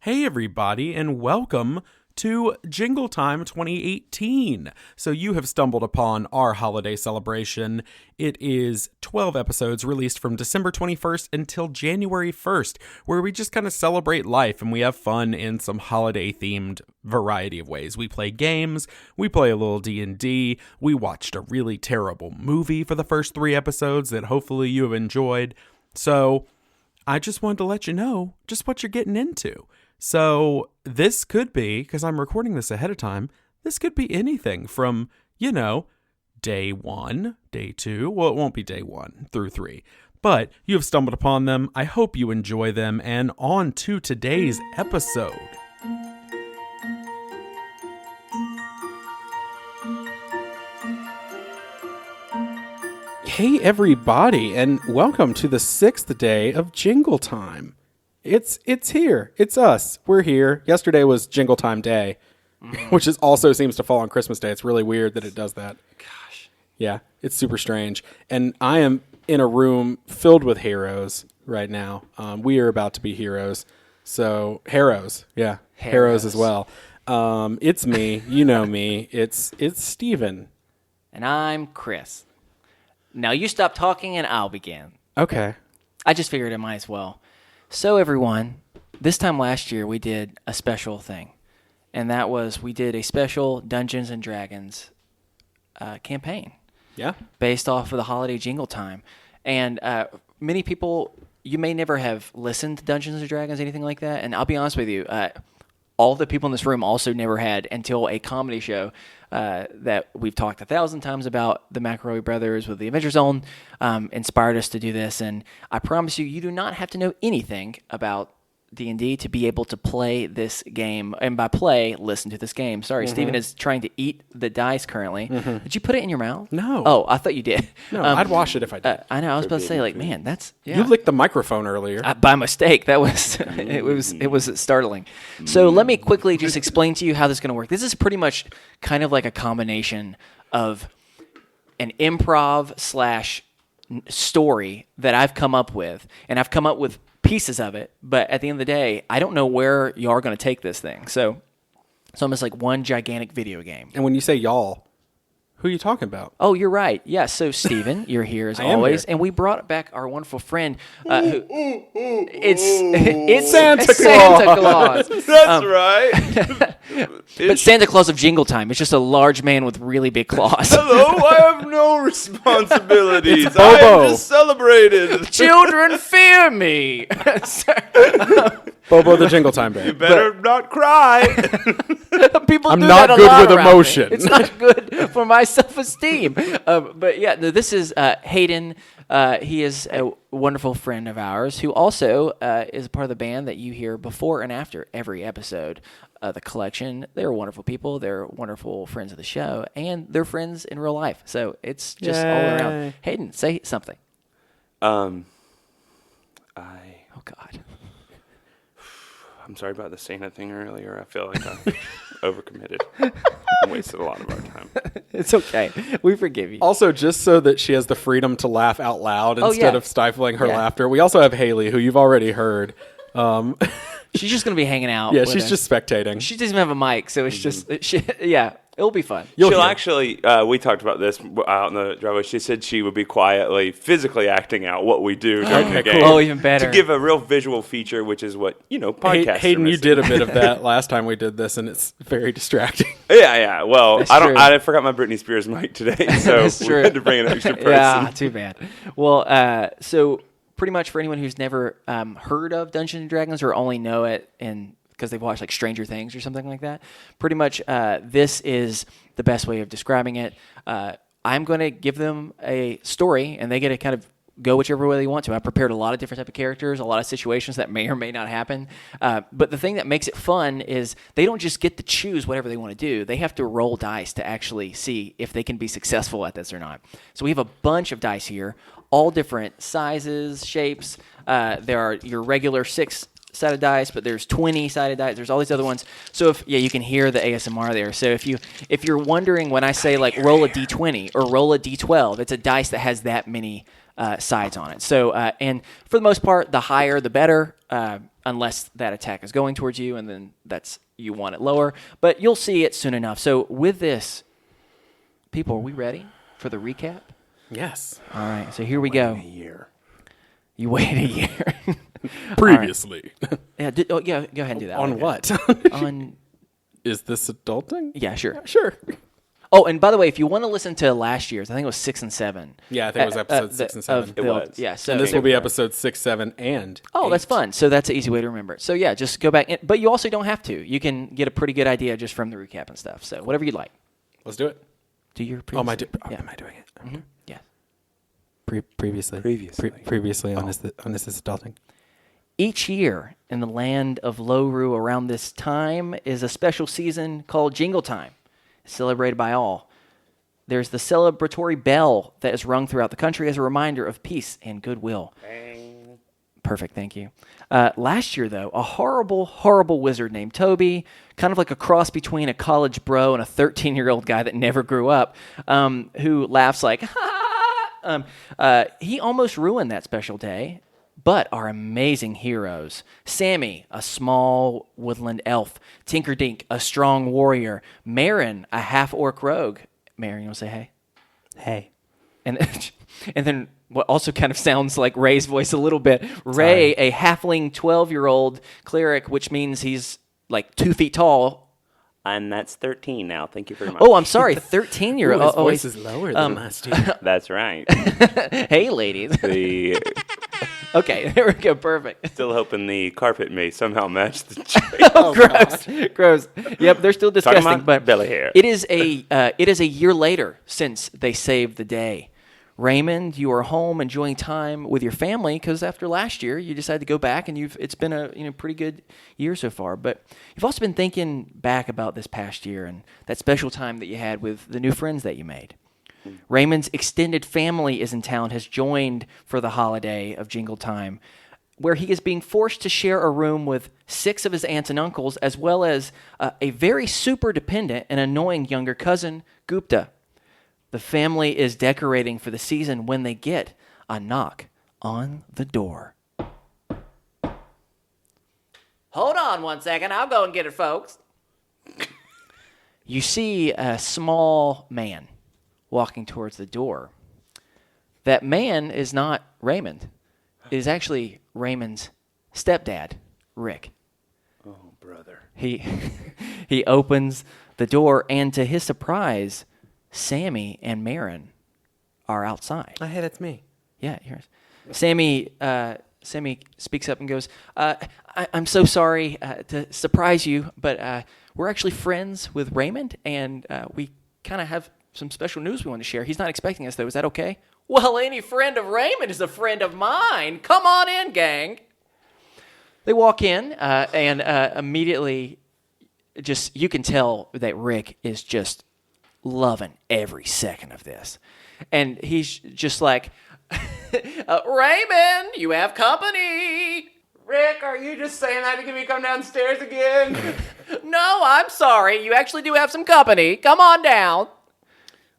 Hey everybody, and welcome to Jingletime 2018. So you have stumbled upon our holiday celebration. It is 12 episodes released from December 21st until January 1st, where we just kind of celebrate life and we have fun in some holiday-themed variety of ways. We play games, we play a little D&D, we watched a really terrible movie for the first 3 episodes that hopefully you have enjoyed. So I just wanted to let you know just what you're getting into. So this could be, because I'm recording this ahead of time, this could be anything from, day 1, day 2. Well, it won't be day 1 through 3, but you have stumbled upon them. I hope you enjoy them, and on to today's episode. Hey everybody, and welcome to the 6th day of Jingletime. It's here. It's us. We're here. Yesterday was Jingletime Day, which also seems to fall on Christmas Day. It's really weird that it does that. Gosh. Yeah, it's super strange. And I am in a room filled with heroes right now. We are about to be heroes. So, heroes. Yeah, heroes as well. It's me. You know me. It's Steven. And I'm Chris. Now you stop talking and I'll begin. Okay. I just figured I might as well. So everyone, this time last year we did a special thing. And that was we did a special Dungeons & Dragons campaign. Yeah. Based off of the holiday Jingletime. And many people, you may never have listened to Dungeons & Dragons, anything like that. And I'll be honest with you, all the people in this room also never had until a comedy show that we've talked 1,000 times about, the McElroy brothers with the Adventure Zone, inspired us to do this. And I promise you, you do not have to know anything about D&D to be able to play this game. And by play, listen to this game. Sorry, Steven is trying to eat the dice currently. Did you put it in your mouth? No. Oh, I thought you did. No, I'd wash it if I did. I know. I was about to say, man, that's... Yeah. You licked the microphone earlier. By mistake. That was it was startling. So let me quickly just explain to you how this is going to work. This is pretty much kind of like a combination of an improv / story that I've come up with, and I've come up with pieces of it, but at the end of the day, I don't know where y'all are going to take this thing. So it's almost like one gigantic video game. And when you say y'all, who are you talking about? Oh, you're right. Yeah, so Steven, you're here as always, and we brought back our wonderful friend. It's Santa Claus. That's right. But Santa Claus of Jingletime. It's just a large man with really big claws. Hello, I have no responsibilities. It's Bobo. I am just celebrated. Children fear me. Bobo the Jingletime Bear. You better not cry. People I'm do not that a good lot with around emotion. Me. It's not good for my self-esteem. But yeah, no, this is Hayden. He is a wonderful friend of ours who also is a part of the band that you hear before and after every episode. The collection. They're wonderful people. They're wonderful friends of the show, and they're friends in real life. So it's just all around. Hayden, say something. Oh God. I'm sorry about the Santa thing earlier. I feel like I overcommitted and wasted a lot of our time. It's okay. We forgive you. Also, just so that she has the freedom to laugh out loud instead of stifling her laughter, we also have Haley, who you've already heard. She's just going to be hanging out. Yeah, she's just spectating. She doesn't have a mic, so it's just, it'll be fun. She'll actually, we talked about this out in the driveway. She said she would be quietly, physically acting out what we do during the game. Oh, even better. To give a real visual feature, which is what, podcasts Hayden, are you missing. did a bit of that last time we did this, and it's very distracting. Yeah. Well, That's I forgot my Britney Spears mic today, so That's we true. had to bring an extra person. Yeah, too bad. Well, so pretty much for anyone who's never heard of Dungeons & Dragons or only know it because they've watched like Stranger Things or something like that, pretty much this is the best way of describing it. I'm going to give them a story, and they get to kind of go whichever way they want to. I prepared a lot of different type of characters, a lot of situations that may or may not happen. But the thing that makes it fun is they don't just get to choose whatever they want to do. They have to roll dice to actually see if they can be successful at this or not. So we have a bunch of dice here, all different sizes, shapes. There are your regular 6-sided dice, but there's 20-sided dice. There's all these other ones. So you can hear the ASMR there. So if you're wondering when I say like roll a D20 or roll a D12, it's a dice that has that many sides on it. So and for the most part, the higher the better. unless that attack is going towards you, and then you want it lower. But you'll see it soon enough. So with this, people, are we ready for the recap? Yes. All right, so here we go. A year. You wait a year. Previously. Yeah, go ahead and do that. On what? On Is this adulting? yeah, sure. Sure. Oh, and by the way, if you want to listen to last year's, I think it was 6 and 7. Yeah, I think it was episode 6 and 7. It was. Yeah, so And this will be episode 6, 7, and oh, that's 8. fun. So that's an easy way to remember it. So yeah, just go back. But you also don't have to. You can get a pretty good idea just from the recap and stuff. So whatever you'd like. Let's do it. Do your Oh, am I previous- yeah. am I doing it? Mhm. Yeah. Previously. Previously on this is adulting. Each year in the land of Loruu around this time is a special season called Jingletime. It's celebrated by all. There's the celebratory bell that is rung throughout the country as a reminder of peace and goodwill. Bang. Perfect, thank you. Last year, though, a horrible, horrible wizard named Toby, kind of like a cross between a college bro and a 13-year-old guy that never grew up, who laughs like, he almost ruined that special day. But our amazing heroes, Sammy, a small woodland elf, Tinkerdink, a strong warrior, Marin, a half-orc rogue. Marin, you want to say hey? Hey. And then what also kind of sounds like Ray's voice a little bit, Ray, a halfling 12-year-old cleric, which means he's like 2 feet tall. And that's 13 now. Thank you very much. Oh, I'm sorry, 13-year-old. His voice is lower than last year. That's right. Hey, ladies. Okay, there we go. Perfect. Still hoping the carpet may somehow match the chair. Oh, gross. Yep, they're still disgusting, about but belly hair. It is a year later since they saved the day. Raymond, you are home enjoying time with your family because after last year you decided to go back, and it's been a pretty good year so far. But you've also been thinking back about this past year and that special time that you had with the new friends that you made. Raymond's extended family is in town, has joined for the holiday of Jingletime, where he is being forced to share a room with 6 of his aunts and uncles, as well as a very super dependent and annoying younger cousin, Gupta. The family is decorating for the season when they get a knock on the door. Hold on 1 second. I'll go and get it, folks. You see a small man walking towards the door. That man is not Raymond. It is actually Raymond's stepdad, Rick. Oh, brother. He opens the door, and to his surprise, Sammy and Marin are outside. Oh, hey, that's me. Yeah, here's Sammy. Sammy speaks up and goes, I'm so sorry to surprise you, but we're actually friends with Raymond, and we kind of have some special news we want to share. He's not expecting us, though. Is that okay? Well, any friend of Raymond is a friend of mine. Come on in, gang. They walk in, and immediately, you can tell that Rick is just loving every second of this. And he's just like, Raymond, you have company. Rick, are you just saying that to get me to come downstairs again? No, I'm sorry. You actually do have some company. Come on down.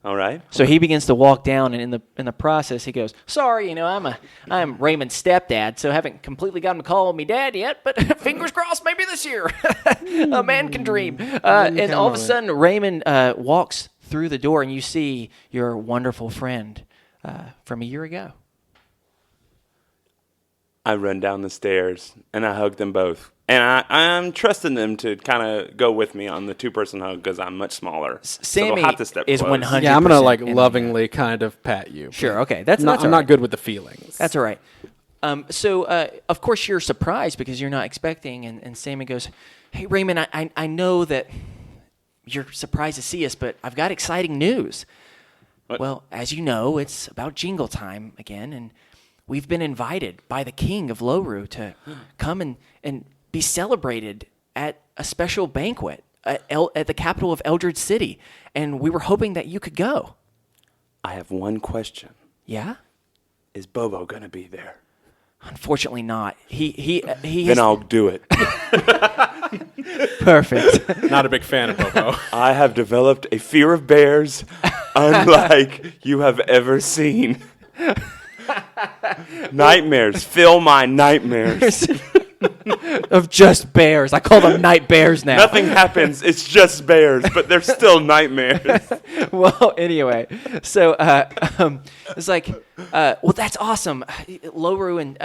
All right. So he begins to walk down, and in the process, he goes, "Sorry, I'm Raymond's stepdad, so I haven't completely got him to call me dad yet, but fingers crossed, maybe this year. A man can dream." And all of a sudden, Raymond walks through the door, and you see your wonderful friend from a year ago. I run down the stairs, and I hug them both. And I'm trusting them to kind of go with me on the 2-person hug because I'm much smaller. Sammy so they'll have to step is close. 100%. Yeah, I'm gonna lovingly kind of pat you. Sure, okay, that's I'm all not right. good with the feelings. That's all right. So of course you're surprised because you're not expecting, and Sammy goes, "Hey Raymond, I know that you're surprised to see us, but I've got exciting news." What? Well, as you know, it's about Jingletime again, and we've been invited by the king of Loruu to come and be celebrated at a special banquet at the capital of Eldred City, and we were hoping that you could go. I have one question. Yeah? Is Bobo going to be there? Unfortunately not. He Then I'll do it. Perfect. Not a big fan of Bobo. I have developed a fear of bears unlike you have ever seen. Nightmares. Fill my nightmares. of just bears. I call them night bears now. Nothing happens. It's just bears, but they're still nightmares. Well, anyway, so it's like, well, that's awesome. Loruu and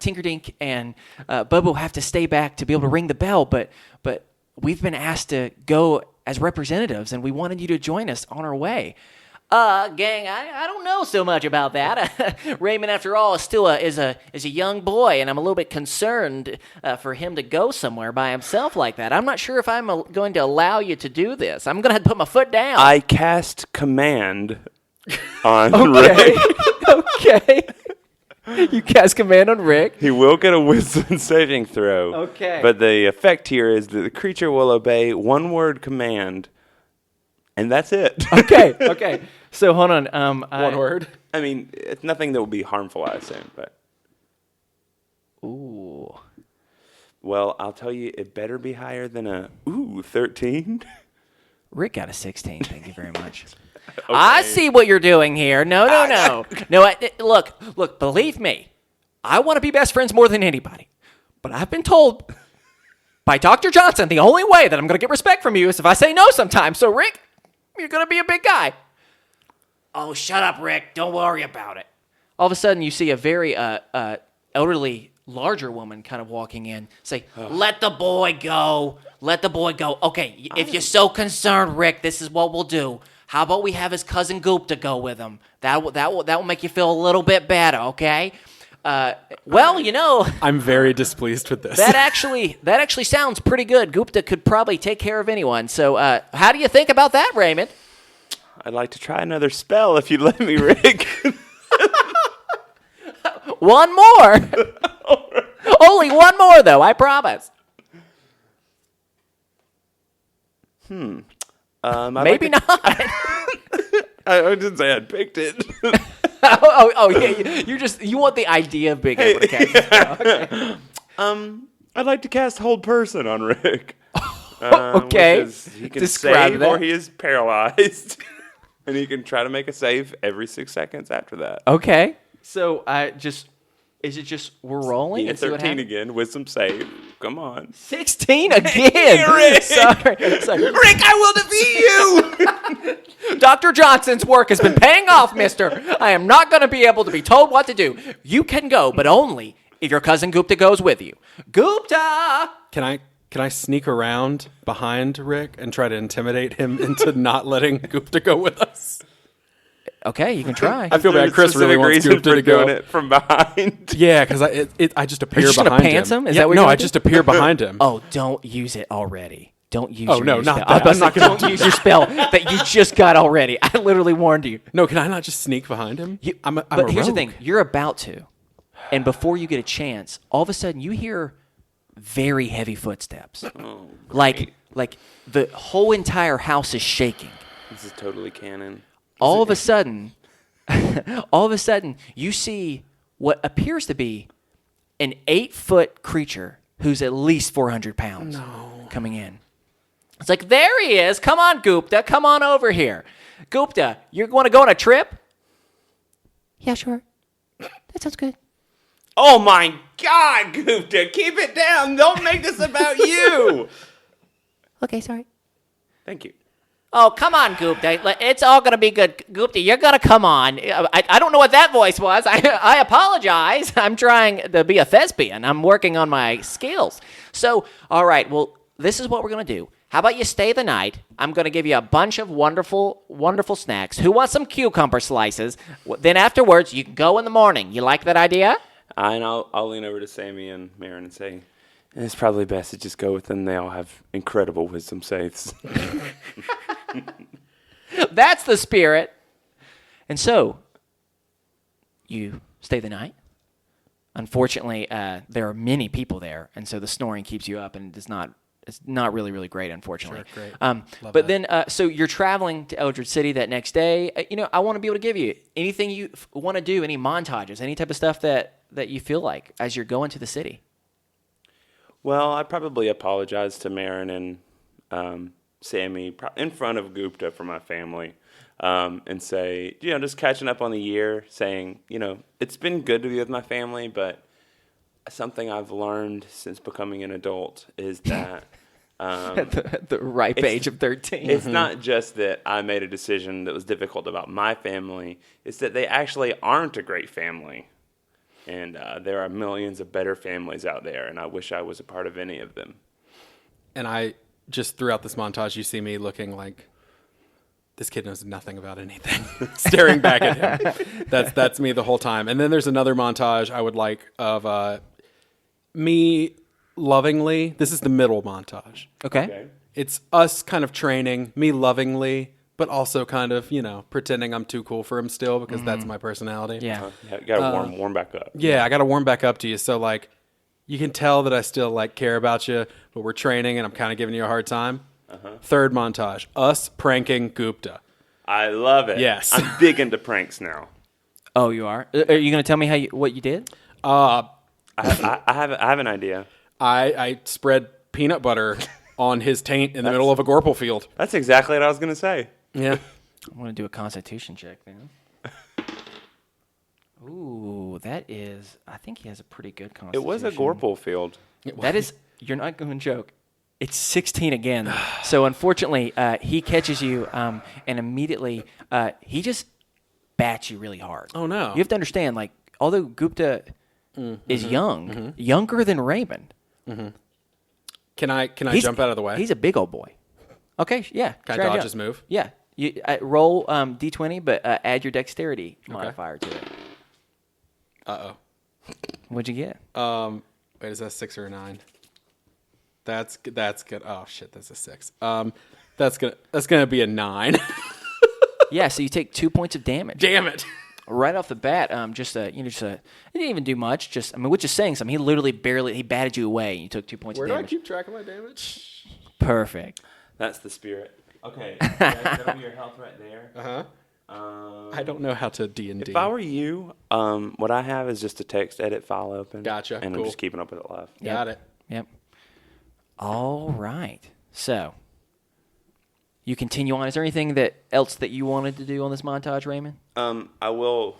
Tinkerdink and Bobo have to stay back to be able to ring the bell, but we've been asked to go as representatives, and we wanted you to join us on our way. Gang, I don't know so much about that. Raymond, after all, is still is a young boy, and I'm a little bit concerned for him to go somewhere by himself like that. I'm not sure if I'm going to allow you to do this. I'm going to have to put my foot down. I cast command on Okay. Rick. Okay. You cast command on Rick. He will get a wisdom saving throw. Okay. But the effect here is that the creature will obey one word command, and that's it. Okay. So hold on. One word. I mean, it's nothing that will be harmful, I assume. But Ooh. well, I'll tell you, it better be higher than a 13. Rick got a 16. Thank you very much. Okay. I see what you're doing here. No. No, look, believe me, I want to be best friends more than anybody. But I've been told by Dr. Johnson the only way that I'm going to get respect from you is if I say no sometimes. So, Rick, you're going to be a big guy. Oh, shut up, Rick. Don't worry about it. All of a sudden, you see a very elderly, larger woman kind of walking in. Say, let the boy go. Let the boy go. Okay, if you're so concerned, Rick, this is what we'll do. How about we have his cousin Goop to go with him? That will make you feel a little bit better, okay? Well, you know, I'm very displeased with this. that actually sounds pretty good. Gupta could probably take care of anyone. So, how do you think about that, Raymond? I'd like to try another spell if you'd let me, Rick. One more. Only one more, though. I promise. Maybe not. I didn't say I'd picked it. Yeah. You want the idea of being able to cast a spell. Okay. I'd like to cast Hold Person on Rick. Okay. Which is he can Describe save that. or he is paralyzed. And he can try to make a save every 6 seconds after that. Okay. So is it just we're rolling? Need a and see what 13 happens? again. Wisdom save. Come on. 16 again. Rick. Sorry. Rick, I will defeat you! Dr. Johnson's work has been paying off, mister. I am not going to be able to be told what to do. You can go, but only if your cousin Gupta goes with you. Gupta! Can I sneak around behind Rick and try to intimidate him into not letting Gupta go with us? Okay, you can try. I feel bad. Chris really wants Gupta to go. doing it from behind. Yeah, because I just appear just behind gonna pants him? Is that what no, you're I gonna do? just appear behind him. Oh, don't use it already. Don't use Oh, your no, new not spell. that. I was I'm not about to say, gonna don't use your spell that you just got already. I literally warned you. No, can I not just sneak behind him? I'm a But here's the rogue. thing. You're about to. And before you get a chance, all of a sudden you hear very heavy footsteps. Oh, Like the whole entire house is shaking. This is totally canon. All of a sudden, you see what appears to be an 8-foot creature who's at least 400 pounds coming in. It's like, there he is. Come on, Gupta. Come on over here. Gupta, you want to go on a trip? Yeah, sure. That sounds good. Oh my God, Gupta, keep it down. Don't make this about you. Okay, sorry. Thank you. Oh, come on, Gupta. It's all going to be good. Gupta, you're going to come on. I don't know what that voice was. I apologize. I'm trying to be a thespian. I'm working on my skills. So, all right, well, this is what we're going to do. How about you stay the night? I'm going to give you a bunch of wonderful, wonderful snacks. Who wants some cucumber slices? Then afterwards, you can go in the morning. You like that idea? And I'll lean over to Sammy and Marin and say, it's probably best to just go with them. They all have incredible wisdom saves. That's the spirit. And so, you stay the night. Unfortunately, there are many people there, and so the snoring keeps you up, and it's not really, really great, unfortunately. Sure, great. But that. then, so you're traveling to Eldred City that next day. I want to be able to give you anything you want to do, any montages, any type of stuff that you feel like as you're going to the city. Well, I probably apologize to Marin and Sammy in front of Gupta for my family and say, just catching up on the year, saying, it's been good to be with my family, but something I've learned since becoming an adult is that at the ripe age of 13. it's not just that I made a decision that was difficult about my family. It's that they actually aren't a great family. And there are millions of better families out there, and I wish I was a part of any of them. And I just throughout this montage, you see me looking like this kid knows nothing about anything, staring back at him. That's me the whole time. And then there's another montage I would like of me lovingly. This is the middle montage. Okay. It's us kind of training, me lovingly, but also kind of, pretending I'm too cool for him still because that's my personality. Yeah. You got to warm back up. Yeah, I got to warm back up to you. So, like, you can tell that I still, like, care about you, but we're training and I'm kind of giving you a hard time. Third montage, us pranking Gupta. I love it. Yes. I'm big into pranks now. Oh, you are? Are you going to tell me what you did? I have an idea. I spread peanut butter on his taint in the middle of a Gorple field. That's exactly what I was going to say. Yeah. I want to do a constitution check then. Ooh, I think he has a pretty good constitution. It was a Gorple field. That is, you're not going to joke. It's 16 again. So unfortunately, he catches you, and immediately he just bats you really hard. Oh, no. You have to understand, like, although Gupta is young, younger than Raymond. Can I jump out of the way? He's a big old boy. Okay, yeah. Can I try to dodge jump. his move? Yeah. You roll D20, but add your dexterity modifier to it. Uh-oh. What'd you get? Wait, is that a 6 or a 9? That's good. Oh shit, that's a 6. That's gonna be a 9. Yeah, so you take 2 points of damage. Damn it! Right off the bat, it didn't even do much. Which is saying something. He literally he batted you away. And you took 2 points Where of do I damage. keep track of my damage? Perfect. That's the spirit. Okay, that'll be your health right there. I don't know how to D&D. If I were you, what I have is just a text edit file open. Gotcha, And cool. I'm just keeping up with it live. Got it. Yep. All right. So you continue on. Is there anything else that you wanted to do on this montage, Raymond? I will.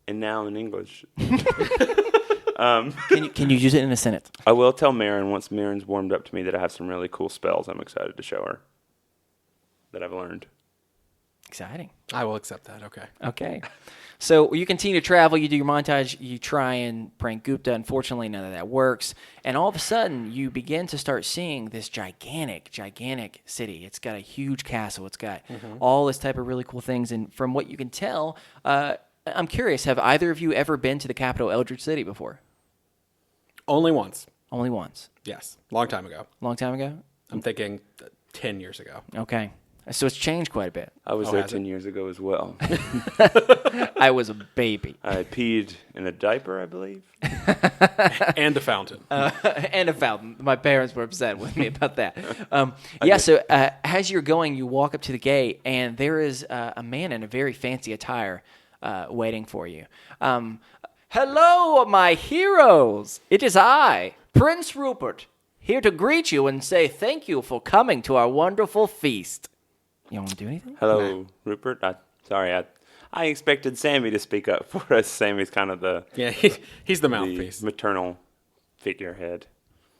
And now in English. Can you use it in a sentence? I will tell Marin once Marin's warmed up to me that I have some really cool spells I'm excited to show her that I've learned. Exciting. I will accept that. Okay. Okay. So you continue to travel. You do your montage. You try and prank Gupta. Unfortunately, none of that works. And all of a sudden, you begin to start seeing this gigantic city. It's got a huge castle. It's got all this type of really cool things. And from what you can tell, I'm curious, have either of you ever been to the capital, Eldridge City, before? Only once. Only once. Yes. Long time ago. Long time ago? I'm thinking 10 years ago. Okay. So it's changed quite a bit. I was there 10 years ago as well. I was a baby. I peed in a diaper, I believe. And a fountain. And a fountain. My parents were upset with me about that. So as you're going, you walk up to the gate, and there is a man in a very fancy attire waiting for you. Hello, my heroes. It is I, Prince Rupert, here to greet you and say thank you for coming to our wonderful feast. You don't want to do anything? Hello, Rupert. I expected Sammy to speak up for us. Sammy's kind of the he's the mouthpiece, maternal figurehead.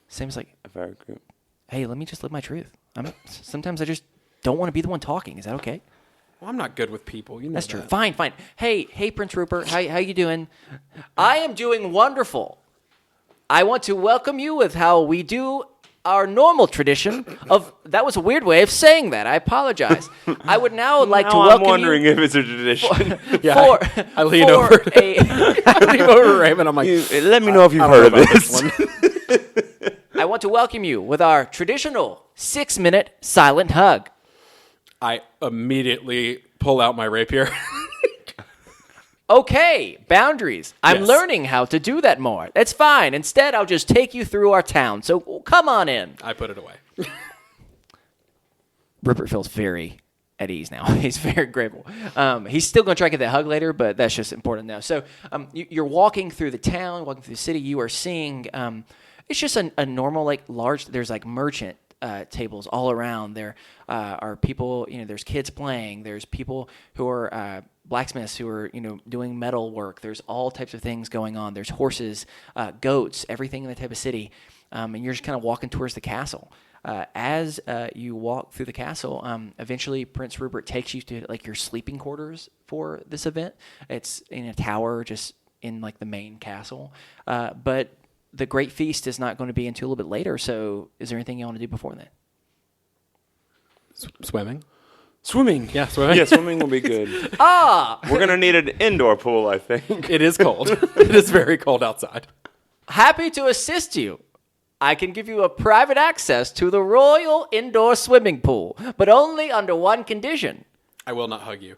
Sam's like, of our group. Hey, let me just live my truth. Sometimes I just don't want to be the one talking. Is that okay? Well, I'm not good with people. You know That's true. that. Fine. Hey, Prince Rupert. How you doing? I am doing wonderful. I want to welcome you with how we do our normal tradition of... That was a weird way of saying that. I apologize. I would now like to welcome I'm wondering if it's a tradition. I lean over. I lean over to Raymond. I'm like, let me know if you've heard of this. I want to welcome you with our traditional 6-minute silent hug. I immediately pull out my rapier. Okay, boundaries. I'm Yes. learning how to do that more. That's fine. Instead, I'll just take you through our town. So come on in. I put it away. Rupert feels very at ease now. He's very grateful. He's still going to try to get that hug later, but that's just important now. So you're walking through the town, walking through the city. You are seeing, it's just a normal, like, large, there's like merchant tables all around. There are people, there's kids playing. There's people who are blacksmiths who are, doing metal work. There's all types of things going on. There's horses, goats, everything in the type of city. And you're just kind of walking towards the castle. As you walk through the castle, eventually Prince Rupert takes you to like your sleeping quarters for this event. It's in a tower just in like the main castle. But the great feast is not going to be until a little bit later. So is there anything you want to do before then? Swimming? Swimming. Yeah, swimming. Yeah, swimming will be good. We're going to need an indoor pool, I think. It is cold. It is very cold outside. Happy to assist you. I can give you a private access to the Royal Indoor Swimming Pool, but only under one condition. I will not hug you.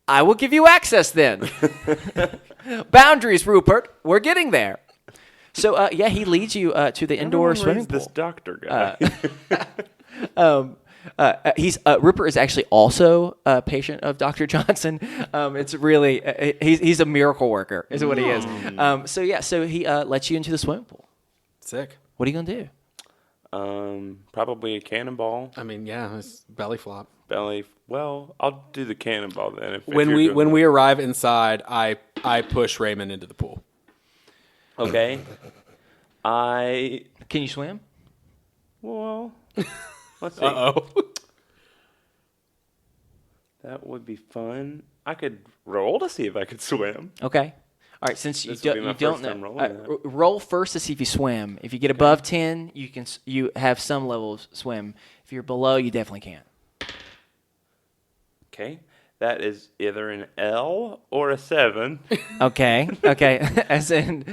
I will give you access then. Boundaries, Rupert. We're getting there. So, he leads you to the indoor swimming pool. This doctor guy. Rupert is actually also a patient of Dr. Johnson. It's really he's a miracle worker, is what he is. So he lets you into the swimming pool. Sick. What are you gonna do? Probably a cannonball. I mean, yeah, it's belly flop. Well, I'll do the cannonball then. When we arrive inside, I push Raymond into the pool. Okay. Can you swim? Well, let's see. Uh-oh. That would be fun. I could roll to see if I could swim. Okay. All right, since you don't know, rolling roll first to see if you swim. If you get above 10, you have some level of swim. If you're below, you definitely can't. Okay, that is either an L or a 7. Okay, as in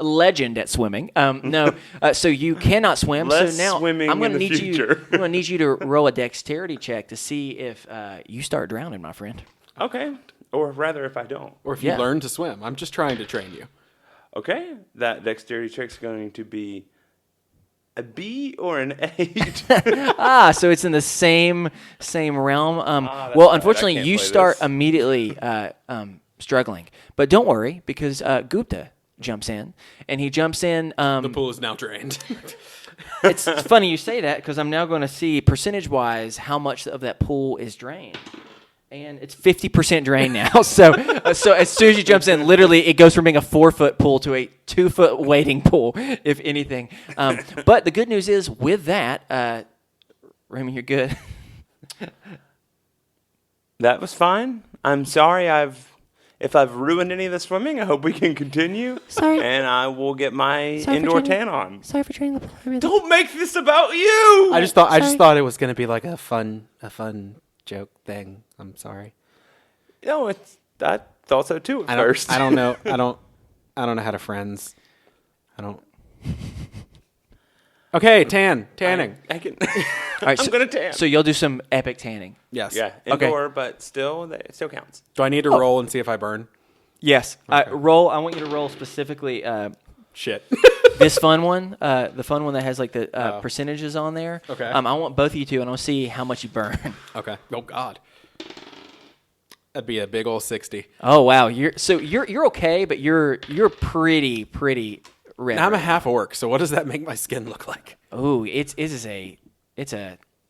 legend at swimming. No, so you cannot swim. Less so now swimming I'm going to in the need future. I'm going to need you to roll a dexterity check to see if you start drowning, my friend. Okay, or rather, if I don't, or if you learn to swim. I'm just trying to train you. Okay, that dexterity check is going to be a B or an 8. So it's in the same realm. Well, unfortunately, you start immediately struggling. But don't worry, because Gupta jumps in, and he jumps in. The pool is now drained. It's funny you say that, because I'm now going to see percentage-wise how much of that pool is drained. And it's 50% drained now. So as soon as he jumps in, literally it goes from being a 4-foot pool to a 2-foot wading pool, if anything. But the good news is, with that, Raymond, you're good. That was fine. I'm sorry if I've ruined any of the swimming. I hope we can continue. Sorry. And I will get my indoor tan on. Sorry for training the pool. Don't make this about you. I just thought it was going to be like a fun joke thing. I'm sorry. No, I thought so too at first. I don't know. I don't know how to friends. I don't. Okay, tanning. I can. All right, I'm gonna tan. So you'll do some epic tanning. Yes. Yeah, indoor, but still, it still counts. Do I need to roll and see if I burn? Yes. Okay. Roll. I want you to roll specifically. Shit. This fun one, the fun one that has like the percentages on there. Okay. I want both of you to, and I'll see how much you burn. Okay. Oh God. That'd be a big old 60. Oh wow. You're okay, but you're pretty red. Now I'm a half orc, so what does that make my skin look like? Oh, it's a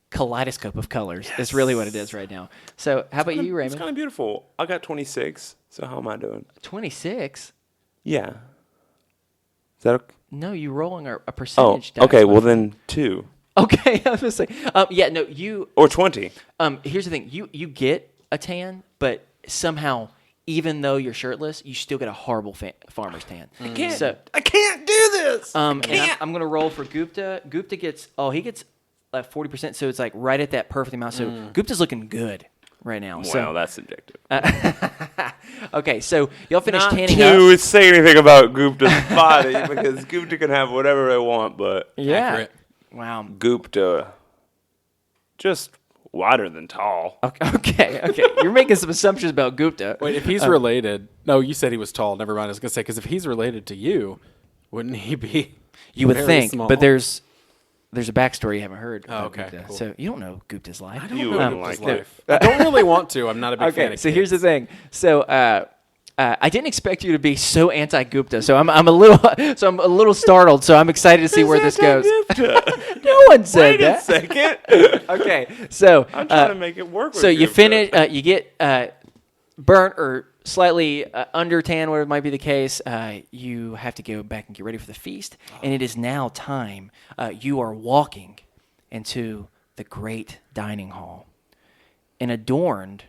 kaleidoscope of colors. Yes. It's really what it is right now. So how about you, Raymond? It's kind of beautiful. I got 26. So how am I doing? 26. Yeah. Is that okay? No, you're rolling a percentage. Oh, okay. Well, then 2. Okay, I was gonna say. You or 20. Here's the thing: you get a tan, but somehow, even though you're shirtless, you still get a horrible farmer's tan. I can't do this. And I'm gonna roll for Gupta. Gupta gets 40%, so it's like right at that perfect amount. So Gupta's looking good right now. Well, that's subjective. Okay, so y'all finish tanning Not up. to say anything about Gupta's body, because Gupta can have whatever they want, but Yeah. Accurate. Wow. Gupta, just wider than tall. Okay. You're making some assumptions about Gupta. Wait, if he's related... No, you said he was tall. Never mind. I was going to say, because if he's related to you, wouldn't he be You would very think, small? but there's a backstory you haven't heard. Oh, about okay, Gupta. cool. So you don't know Gupta's life. You wouldn't like it. I don't really want to. I'm not a big fan Okay, of so here's the thing. So I didn't expect you to be so anti-Gupta, so I'm a little startled. So I'm excited to see where this goes. No one said that. Wait a second. Okay, so I'm trying to make it work. So you finish. You get burnt or slightly under tan, whatever might be the case. You have to go back and get ready for the feast, and it is now time. You are walking into the great dining hall, and adorned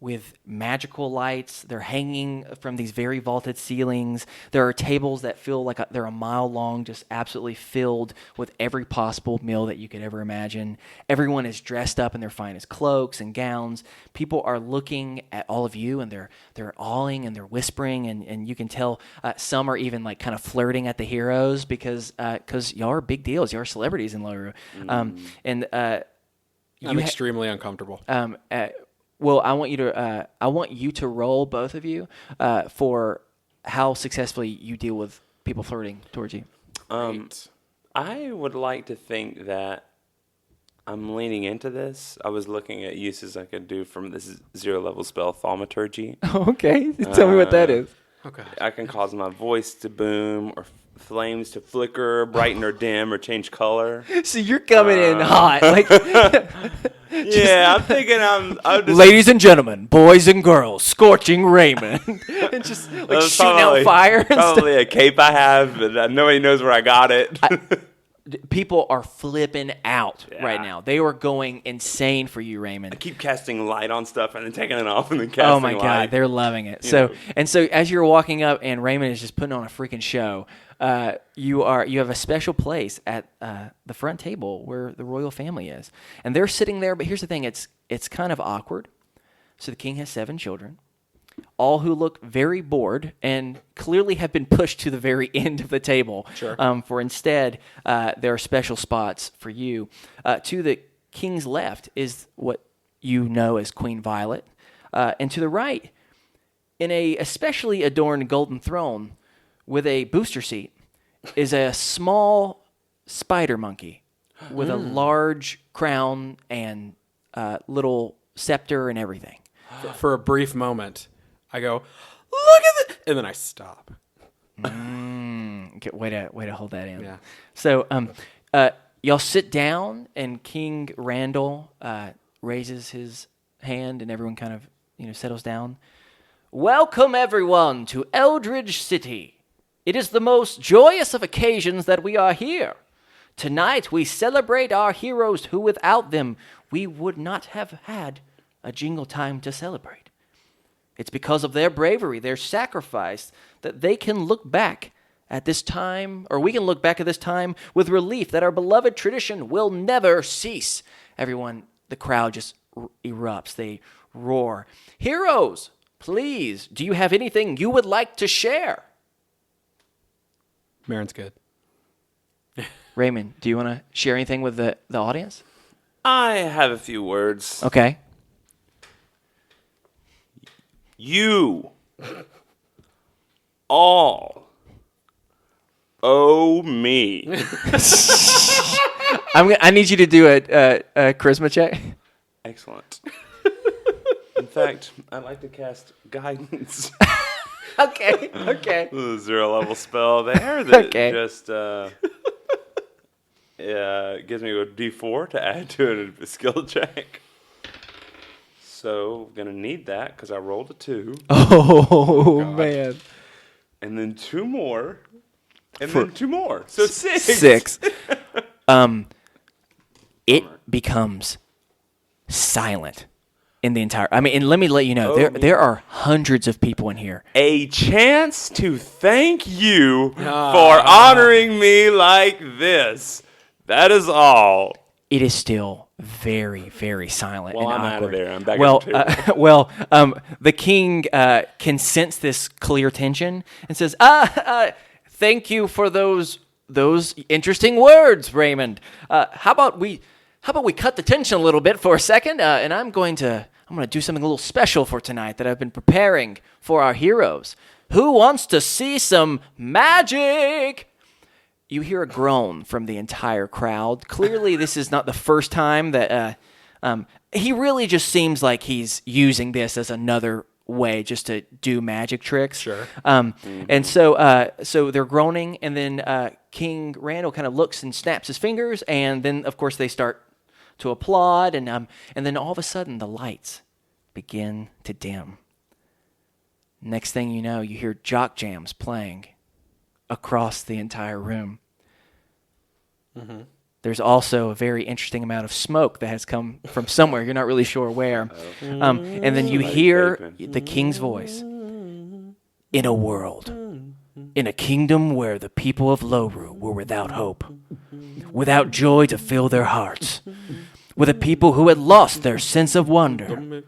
with magical lights. They're hanging from these very vaulted ceilings. There are tables that feel like they're a mile long, just absolutely filled with every possible meal that you could ever imagine. Everyone is dressed up in their finest cloaks and gowns. People are looking at all of you, and they're awing and they're whispering, and you can tell some are even like kind of flirting at the heroes because y'all are big deals. Y'all are celebrities in Loruu. I'm extremely uncomfortable. Well, I want you to roll, both of you, for how successfully you deal with people flirting towards you. I would like to think that I'm leaning into this. I was looking at uses I could do from this 0-level spell, Thaumaturgy. Okay, tell me what that is. Okay. I can cause my voice to boom or flames to flicker, brighten or dim, or change color. So you're coming in hot, like. Yeah, I'm thinking I'm just, ladies and gentlemen, boys and girls, scorching Raymond, and just like shooting out fire. Probably a cape I have, but nobody knows where I got it. People are flipping out right now. They are going insane for you, Raymond. I keep casting light on stuff and then taking it off and then casting light. Oh my God, they're loving it. So as you're walking up and Raymond is just putting on a freaking show, you have a special place at the front table where the royal family is, and they're sitting there. But here's the thing: it's kind of awkward. So the king has 7 children, all who look very bored and clearly have been pushed to the very end of the table. Sure. For instead, there are special spots for you. To the king's left is what you know as Queen Violet, and to the right, in a especially adorned golden throne with a booster seat, is a small spider monkey with a large crown and little scepter and everything. For a brief moment, I go, look at this, and then I stop. Okay, way to hold that in. Yeah. So y'all sit down, and King Randall raises his hand, and everyone kind of settles down. Welcome, everyone, to Eldridge City. It is the most joyous of occasions that we are here. Tonight we celebrate our heroes who without them we would not have had a Jingletime to celebrate. It's because of their bravery, their sacrifice, that they can look back at this time, or we can look back at this time with relief that our beloved tradition will never cease. Everyone, the crowd just erupts. They roar. Heroes, please, do you have anything you would like to share? Marin's good. Raymond, do you want to share anything with the audience? I have a few words. Okay. You all owe me. I need you to do a charisma check. Excellent. In fact, I'd like to cast guidance. Okay. The 0-level spell there that just gives me a D4 to add to a skill check. So, going to need that because I rolled a 2. Oh man. And then 2 more. And then 2 more. So 6. 6. It becomes silent in the entire... I mean, and let me let you know, there are hundreds of people in here. A chance to thank you for honoring me like this. That is all. It is still very, very silent and I'm awkward. out of there. I'm back at the table. The king can sense this clear tension and says, thank you for those interesting words, Raymond. How about we cut the tension a little bit for a second, and I'm going to do something a little special for tonight that I've been preparing for our heroes. Who wants to see some magic? You hear a groan from the entire crowd. Clearly, this is not the first time that he really just seems like he's using this as another way just to do magic tricks. Sure. And so they're groaning, and then King Randall kind of looks and snaps his fingers, and then of course they start to applaud, and then all of a sudden the lights begin to dim. Next thing you know, you hear jock jams playing across the entire room. Mm-hmm. There's also a very interesting amount of smoke that has come from somewhere. You're not really sure where. And then you hear the king's voice. In a world, in a kingdom where the people of Loruu were without hope, without joy to fill their hearts, with a people who had lost their sense of wonder,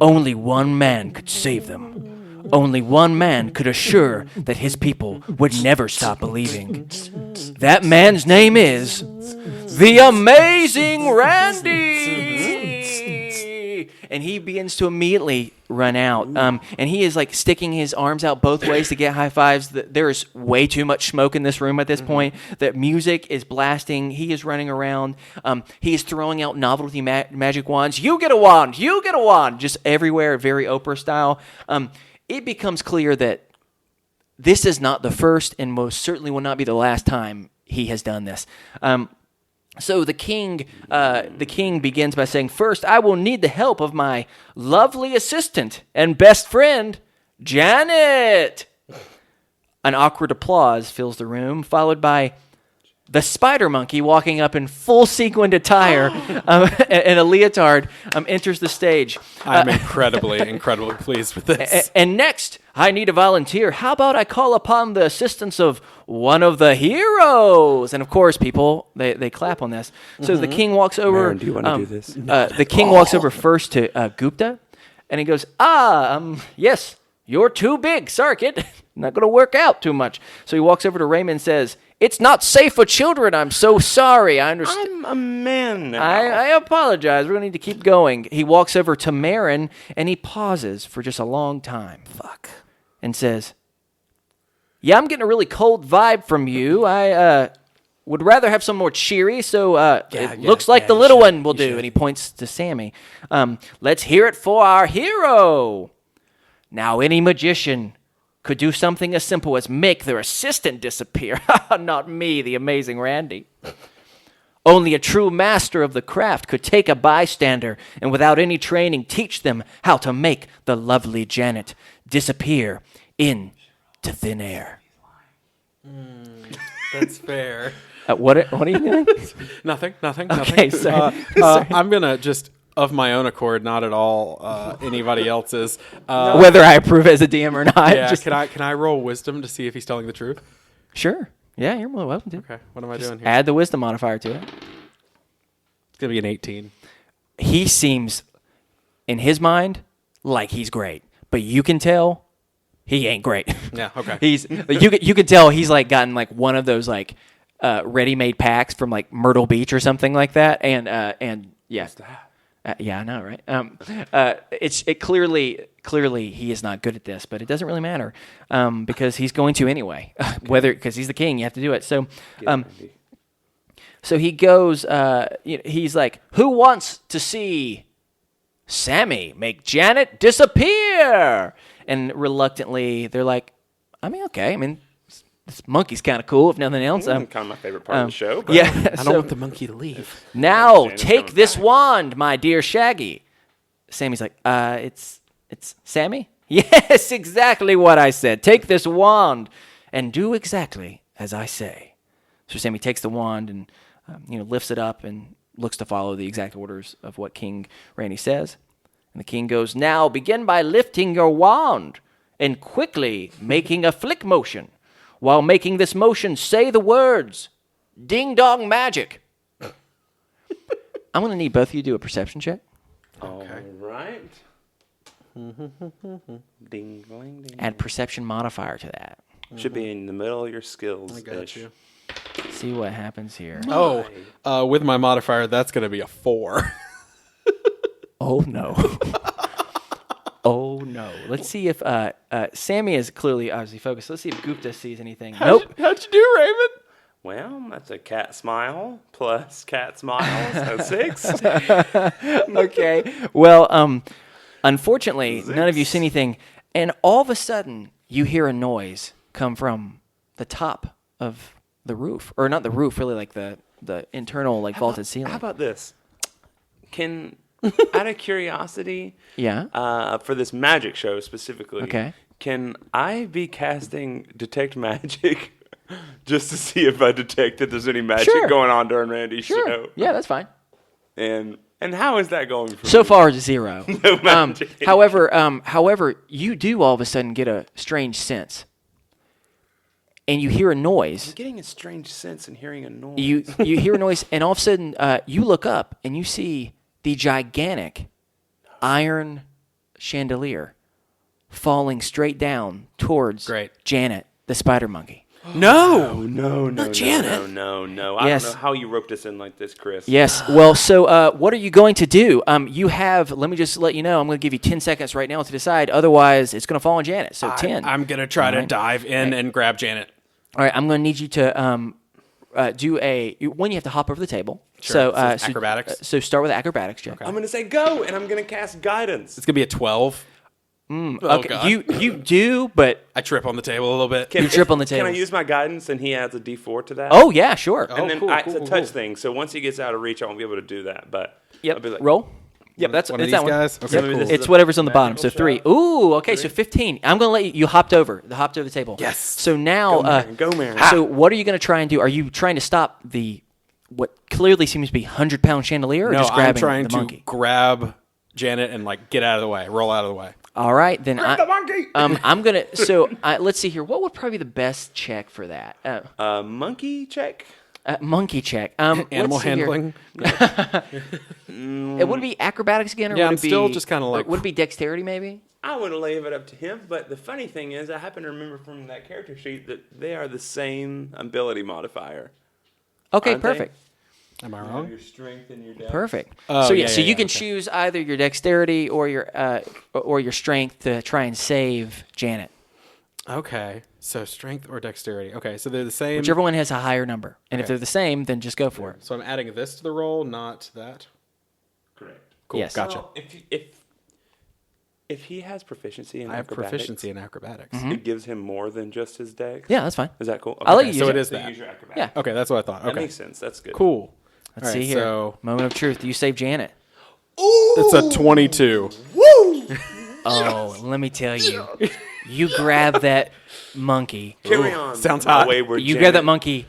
only one man could save them. Only one man could assure that his people would never stop believing. That man's name is the Amazing Randy! And he begins to immediately run out. And he is like sticking his arms out both ways to get high fives. There is way too much smoke in this room at this point. The music is blasting. He is running around. He is throwing out novelty magic wands. You get a wand! You get a wand! Just everywhere, very Oprah style. It becomes clear that this is not the first and most certainly will not be the last time he has done this. So the king begins by saying, "First, I will need the help of my lovely assistant and best friend, Janet." An awkward applause fills the room, followed by the spider monkey walking up in full sequined attire and a leotard enters the stage. I'm incredibly pleased with this. And next, I need a volunteer. How about I call upon the assistance of one of the heroes? And of course, people, they clap on this. So the king walks over. Marin, do you want to do this? The king walks over first to Gupta, and he goes, yes, you're too big. Sorry, kid. Not going to work out too much. So he walks over to Raymond and says, "It's not safe for children. I'm so sorry. I understand. I'm a man now. I apologize. We're going to need to keep going." He walks over to Marin, and he pauses for just a long time. And says, "Yeah, I'm getting a really cold vibe from you. I would rather have some more cheery, so it looks like the little one will do." And he points to Sammy. "Let's hear it for our hero. Now, any magician could do something as simple as make their assistant disappear. Not me, the Amazing Randy. Only a true master of the craft could take a bystander and without any training teach them how to make the lovely Janet disappear into thin air." That's fair. What are you doing? Nothing. Okay, sorry. I'm going to just, of my own accord, not at all anybody else's. Whether I approve as a DM or not. Yeah, can I roll wisdom to see if he's telling the truth? Sure. Yeah, you're more than welcome to. Okay, what am I doing here? Add the wisdom modifier to it. It's going to be an 18. He seems, in his mind, like he's great. But you can tell he ain't great. Yeah, okay. You can tell he's like gotten like one of those like ready-made packs from like Myrtle Beach or something like that. And yeah. What's that? Yeah, I know, right? It clearly he is not good at this, but it doesn't really matter because he's going to anyway. Because he's the king, you have to do it. So, so he goes. He's like, "Who wants to see Sammy make Janet disappear?" And reluctantly, they're like, "I mean, okay. I mean, this monkey's kind of cool, if nothing else." Kind of my favorite part of the show. But Yeah, I don't want the monkey to leave. "Now Janet's take coming this back. wand, my dear Shaggy." Sammy's like, it's Sammy? Yes, exactly what I said. Take this wand and do exactly as I say. So Sammy takes the wand and lifts it up and looks to follow the exact orders of what King Randy says. And the king goes, "Now begin by lifting your wand and quickly making a flick motion. While making this motion, say the words, 'Ding dong magic.'" I'm going to need both of you to do a perception check. All right. Ding, ding, ding. Add perception modifier to that. Should be in the middle of your skills. I got you. See what happens here. Oh, with my modifier, that's going to be a 4. Oh, no. Oh, no. Let's see if Sammy is clearly obviously focused. Let's see if Gupta sees anything. Nope. How'd you do, Raymond? Well, that's a cat smile plus cat smiles. So 6. Okay. Well, Unfortunately, none of you see anything, and all of a sudden, you hear a noise come from the top of the roof, or not the roof, really, like the internal, like vaulted ceiling. How about this? Can, out of curiosity, for this magic show specifically, can I be casting Detect Magic just to see if I detect that there's any magic going on during Randy's show? Yeah, that's fine. And how is that going for So me? far, 0. No magic. However, you do all of a sudden get a strange sense, and you hear a noise. I'm getting a strange sense in hearing a noise. You hear a noise, and all of a sudden, you look up and you see the gigantic iron chandelier falling straight down towards Janet, the spider monkey. No, not Janet. No. I don't know how you roped us in like this, Chris. Yes. Well, so what are you going to do? You have, let me just let you know, I'm going to give you 10 seconds right now to decide. Otherwise, it's going to fall on Janet. So 10. I'm going to try to dive in and grab Janet. All right. I'm going to need you to do one, you have to hop over the table. Sure. So acrobatics. So start with acrobatics, Jack. Okay. I'm going to say go, and I'm going to cast guidance. It's going to be a 12. Okay, God. you do, but I trip on the table a little bit. you trip on the table. Can I use my guidance and he adds a D4 to that? Oh yeah, sure. And then it's a touch thing, so once he gets out of reach, I won't be able to do that. But I'll be like, roll. Yep, One of it's these that one. guys? Okay, Yep. cool. It's whatever's on the bottom. So magical 3. shot. Ooh, okay. So 15. I'm gonna let you. You hopped over the table. Yes. So now, Go, Maren. So what are you gonna try and do? Are you trying to stop what clearly seems to be 100-pound chandelier, or No, just I'm grabbing trying the to monkey? grab Janet and get out of the way, roll out of the way. All right, then the monkey! I'm gonna. So let's see here. What would probably be the best check for that? Monkey check? Monkey check. Animal let's see here. handling. It would be acrobatics again, or Yeah, would I'm it be, still just kinda like- would it be dexterity maybe? I would leave it up to him, but the funny thing is, I happen to remember from that character sheet that they are the same ability modifier. Okay, Aren't they? perfect. Am I wrong? Your strength and your depth. Perfect. Oh, so yeah, so yeah, you can okay. choose either your dexterity or your strength to try and save Janet. Okay, so strength or dexterity. Okay, so they're the same. Whichever one has a higher number, and if Okay. they're the same, then just go for it. So I'm adding this to the roll, not that. Correct. Cool, Yes. gotcha. Well, if he has proficiency in I have acrobatics, proficiency in acrobatics. it gives him more than just his dex. Yeah, that's fine. Is that cool? I'll let Okay. you So use it it. is So that. use your acrobatics. Yeah. Okay, that's what I thought. That Okay, makes sense. That's good. cool. Let's All see right, here. so Moment of truth. You save Janet. it's a 22. Oh, let me tell you. You grab that monkey. Carry on. sounds my hot. wayward You Janet. grab that monkey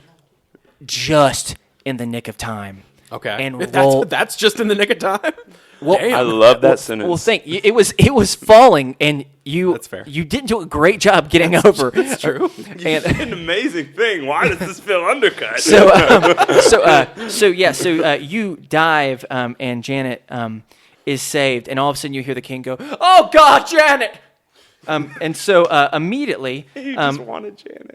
just in the nick of time. Okay, And that's, roll. that's just in the nick of time. Well, Damn. I love that sentence. Well, think it was falling, and you That's fair. you didn't do a great job getting over. That's true. It's an amazing thing. Why does this feel undercut? So you dive, and Janet is saved, and all of a sudden you hear the king go, "Oh God, Janet!" And so immediately, you just wanted Janet.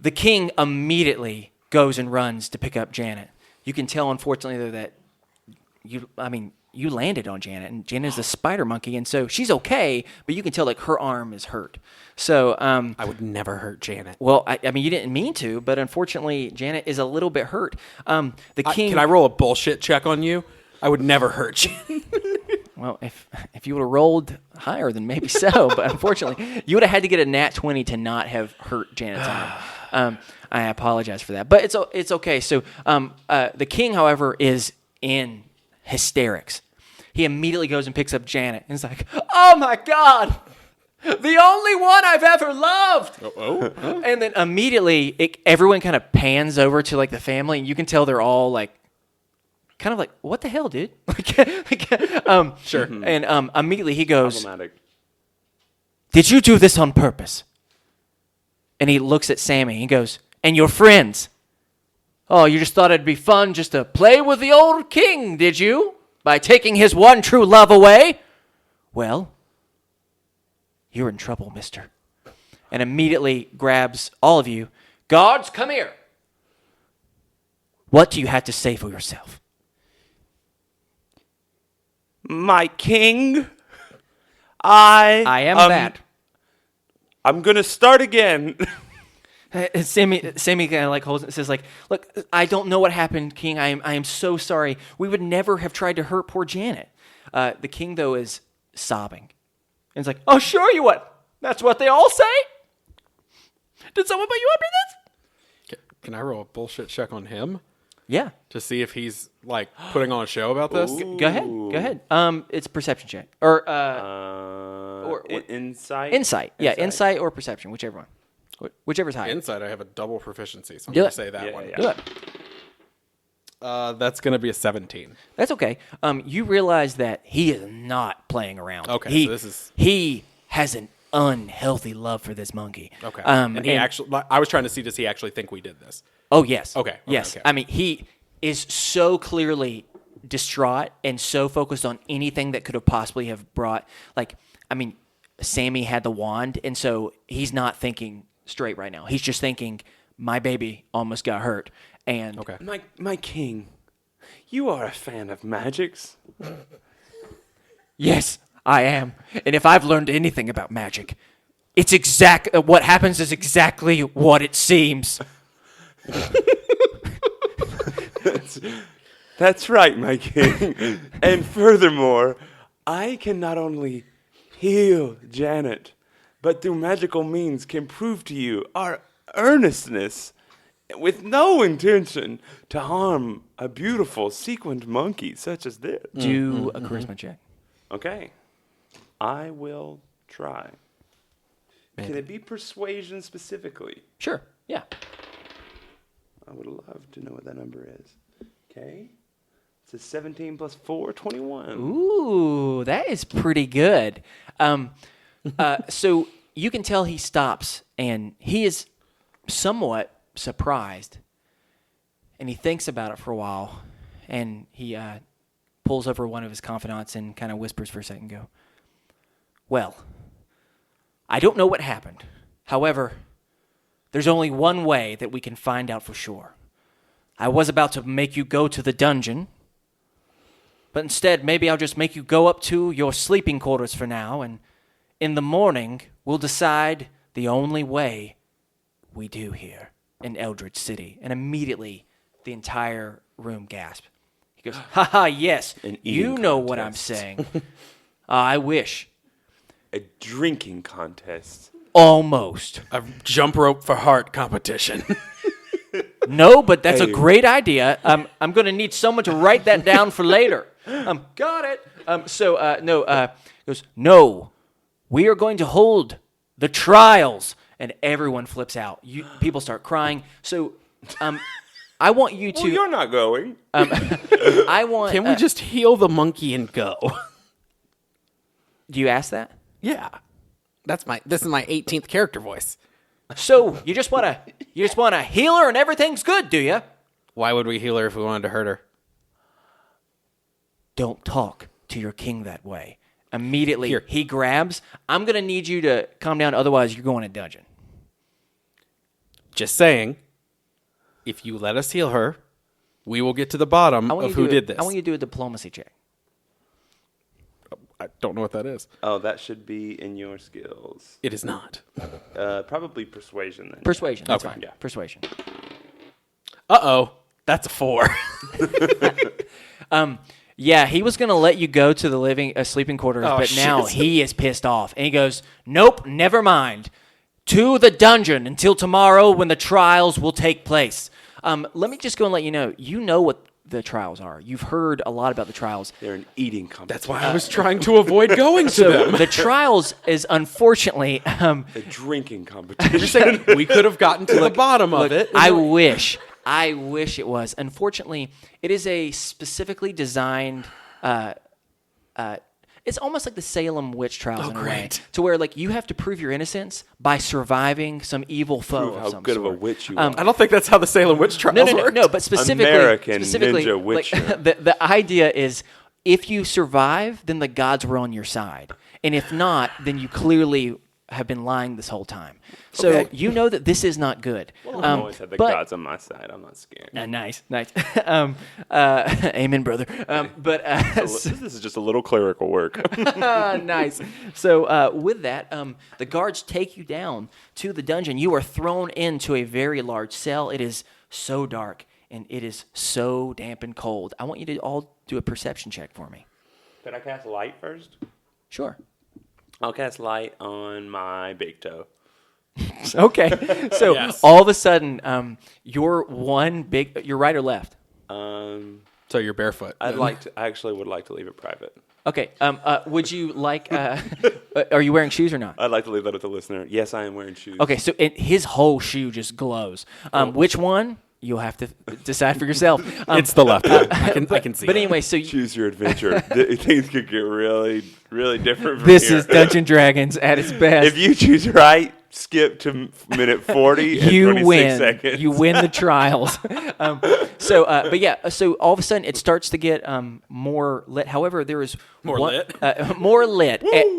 The king immediately goes and runs to pick up Janet. You can tell, unfortunately, though, that you landed on Janet, and Janet is a spider monkey, and so she's okay, but you can tell her arm is hurt. So I would never hurt Janet. well, I mean, you didn't mean to, but unfortunately, Janet is a little bit hurt. The king. Can I roll a bullshit check on you? I would never hurt you. Well, if you would have rolled higher, then maybe so. But unfortunately, you would have had to get a nat 20 to not have hurt Janet's arm. I apologize for that, but it's okay. So the king, however, is in hysterics. He immediately goes and picks up Janet and is like, "Oh my God, the only one I've ever loved!" And then immediately, everyone kind of pans over to the family, and you can tell they're all kind of what the hell, dude? Sure. And immediately he goes, Problematic. "Did you do this on purpose?" And he looks at Sammy. He goes, "And your friends? Oh, you just thought it'd be fun just to play with the old king, did you? By taking his one true love away? Well, you're in trouble, mister." And immediately grabs all of you. "Guards, come here. What do you have to say for yourself?" My king, I I am that. I'm going to start again. And Sammy kind of like holds it and says like, look, I don't know what happened, King. I am so sorry. We would never have tried to hurt poor Janet. The king, though, is sobbing. And it's like, oh, sure you would. That's what they all say? Did someone put you up to this? Can I roll a bullshit check on him? Yeah. To see if he's, like, putting on a show about this? Go ahead. It's a perception check. Or insight? Insight. Yeah, insight or perception, whichever one. Whichever's higher. Insight, I have a double proficiency, so I'm Do going it. to say that one. Yeah. Do it. That's going to be a 17. That's okay. You realize that he is not playing around. Okay, so this is... He has an unhealthy love for this monkey. Okay. And he actually... I was trying to see, does he actually think we did this? Oh, yes. Okay. Yes. Okay. I mean, he is so clearly distraught and so focused on anything that could have possibly have brought... Like, I mean, Sammy had the wand, and so he's not thinking straight right now. He's just thinking, my baby almost got hurt. And Okay. My king, you are a fan of magics. Yes, I am. And if I've learned anything about magic, it's what happens is exactly what it seems. That's right, my king. And furthermore, I can not only heal Janet, but through magical means can prove to you our earnestness with no intention to harm a beautiful sequined monkey such as this. Do a charisma check. Okay. I will try. Can it be persuasion specifically? Sure. Yeah. I would love to know what that number is. Okay. It's a 17 plus 4, 21. Ooh, that is pretty good. So you can tell he stops, and he is somewhat surprised, and he thinks about it for a while, and he pulls over one of his confidants and kind of whispers for a second, go, well, I don't know what happened. However, there's only one way that we can find out for sure. I was about to make you go to the dungeon, but instead maybe I'll just make you go up to your sleeping quarters for now, and in the morning we'll decide the only way we do here in Eldritch City. And immediately the entire room gasped. He goes, haha, yes, you know what I'm saying. I wish. A drinking contest. Almost. A jump rope for heart competition. No, but that's a great idea. I'm going to need someone to write that down for later. Got it. Goes, no, we are going to hold the trials. And everyone flips out. People start crying. So, I want you to. Well, you're not going. I want. Can we just heal the monkey and go? Do you ask that? Yeah. This is my 18th character voice. So you just want to heal her and everything's good, do you? Why would we heal her if we wanted to hurt her? Don't talk to your king that way. Immediately, Here. he grabs. I'm going to need you to calm down, otherwise you're going to dungeon. Just saying, if you let us heal her, we will get to the bottom of who did this. I want you to do a diplomacy check. I don't know what that is. Oh, that should be in your skills. It is not. Probably persuasion then. Persuasion, that's Okay. fine. Yeah. Persuasion. Uh-oh. That's a 4. Yeah, he was going to let you go to the sleeping quarters, Oh, but now shit. he is pissed off. And he goes, nope, never mind. To the dungeon until tomorrow when the trials will take place. Let me just go and let you know what the trials are. You've heard a lot about the trials. They're an eating competition. That's why I was trying to avoid going to them. The trials is unfortunately... A drinking competition. We could have gotten to the bottom of it. I wish it was. Unfortunately, it is a specifically designed... it's almost like the Salem witch trials in a way, great. to where like you have to prove your innocence by surviving some evil foe Prove of how some good sort. of a witch you are. I don't think that's how the Salem witch trials work. No, but specifically, American specifically, Ninja like, Witcher. the idea is if you survive, then the gods were on your side, and if not, then you clearly have been lying this whole time. So you know that this is not good. Well, I've always had the gods on my side. I'm not scared. Nice. Amen, brother. This is just a little clerical work. Nice. So with that, the guards take you down to the dungeon. You are thrown into a very large cell. It is so dark, and it is so damp and cold. I want you to all do a perception check for me. Could I cast light first? Sure. I'll cast light on my big toe. Okay. So all of a sudden, you're right or left? So you're barefoot. I actually would like to leave it private. Okay. Would you like? Are you wearing shoes or not? I'd like to leave that with the listener. Yes, I am wearing shoes. Okay. So his whole shoe just glows. Which one? You'll have to decide for yourself. It's the left one. I can see. But anyway, so choose your adventure. Things could get really, really different from this here. is Dungeons & Dragons at its best. If you choose right, skip to minute 40 and 26 seconds. You win the trials. So all of a sudden it starts to get more lit. However, there is more lit.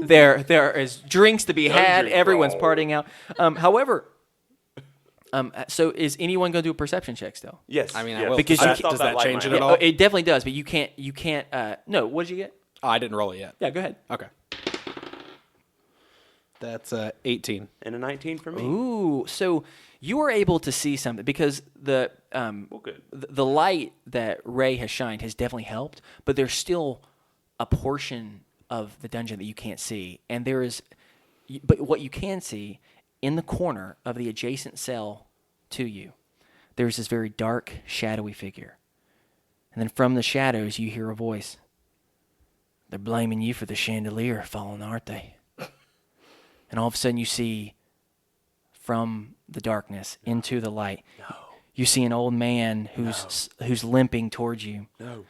There is drinks to be had. Everyone's partying out. However. So is anyone going to do a perception check still? Yes. I mean, yes. I will. Because does that change it at all? It definitely does, but you can't. No, what did you get? Oh, I didn't roll it yet. Yeah, go ahead. Okay. That's 18. And a 19 for me. Ooh, so you were able to see something because the light that Ray has shined has definitely helped, but there's still a portion of the dungeon that you can't see, and but what you can see. In the corner of the adjacent cell to you, there's this very dark, shadowy figure. And then from the shadows, you hear a voice. They're blaming you for the chandelier falling, aren't they? And all of a sudden, you see from the darkness into the light, you see an old man who's limping towards you. No.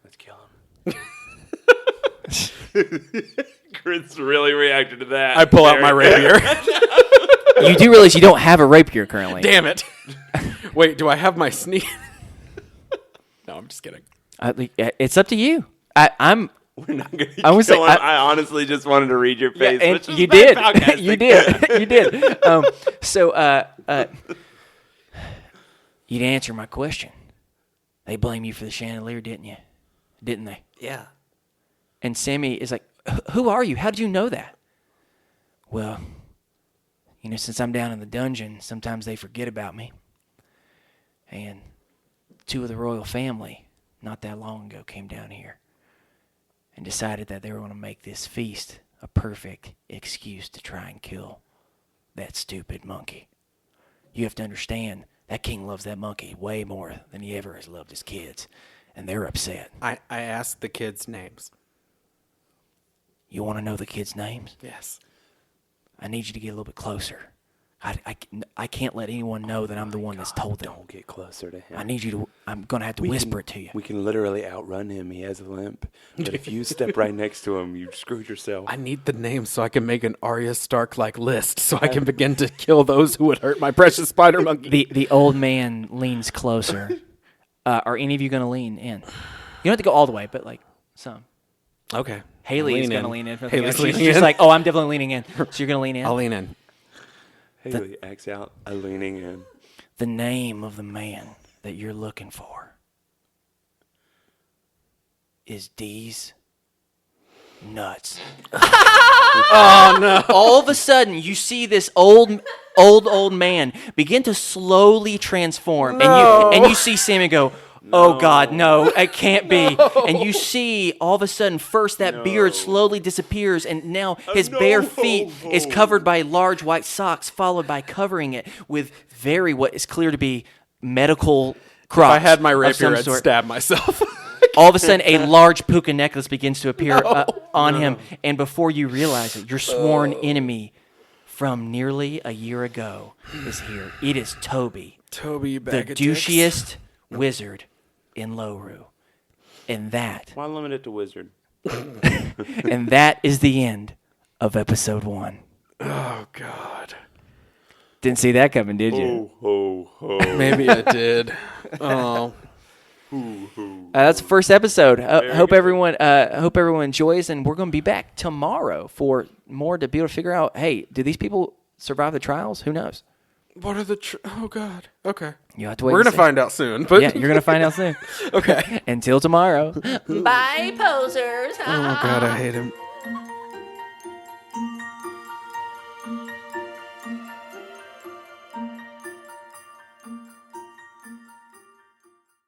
Let's kill him. Chris really reacted to that. I pull out my rapier. You do realize you don't have a rapier currently. Damn it. Wait, do I have my sneak? No, I'm just kidding. It's up to you. I'm. We're not going to I kill him. I honestly just wanted to read your face. Yeah, which is you bad did. podcasting. You did. You'd answer my question. They blame you for the chandelier, didn't you? Didn't they? Yeah. And Sammy is like, who are you? How did you know that? Well, since I'm down in the dungeon, sometimes they forget about me. And 2 of the royal family, not that long ago, came down here and decided that they were going to make this feast a perfect excuse to try and kill that stupid monkey. You have to understand, that king loves that monkey way more than he ever has loved his kids, and they're upset. I asked the kids' names. You want to know the kids' names? Yes. I need you to get a little bit closer. I can't let anyone know that I'm the one that's told them. Don't get closer to him. I need you to. I'm going to have to whisper it to you. We can literally outrun him. He has a limp. But if you step right next to him, you screwed yourself. I need the names so I can make an Arya Stark-like list so I can begin to kill those who would hurt my precious spider monkey. The old man leans closer. Are any of you going to lean in? You don't have to go all the way, but like some. Okay. Haley is going to lean in. Haley's She's leaning just in. like, oh, I'm definitely leaning in. So you're going to lean in? I'll lean in. Haley acts out a leaning in. The name of the man that you're looking for is D's Nuts. Oh, no. All of a sudden, you see this old man begin to slowly transform. No. And you see Sammy go, oh, God, no, it can't be. And you see, all of a sudden, first that beard slowly disappears, and now his bare feet is covered by large white socks, followed by covering it with what is clear to be medical crops. If I had my of some rapier, I'd sort. stab myself. All of a sudden, a large puka necklace begins to appear on him, and before you realize it, your sworn enemy from nearly a year ago is here. It is Toby, Toby, you the bag of dicks. douchiest wizard in Loruu. And that, Why limit it to wizard? and that is the end of episode 1. Oh, God. Didn't see that coming, did you? Ho, ho, ho. Maybe I did. Oh. That's the first episode. Hope everyone enjoys, and we're going to be back tomorrow for more to be able to figure out, hey, do these people survive the trials? Who knows? What are the... oh, God. Okay. You have to wait. We're going to find out soon. But Yeah, you're going to find out soon. Okay. Until tomorrow. Bye, posers. Oh, God, I hate him.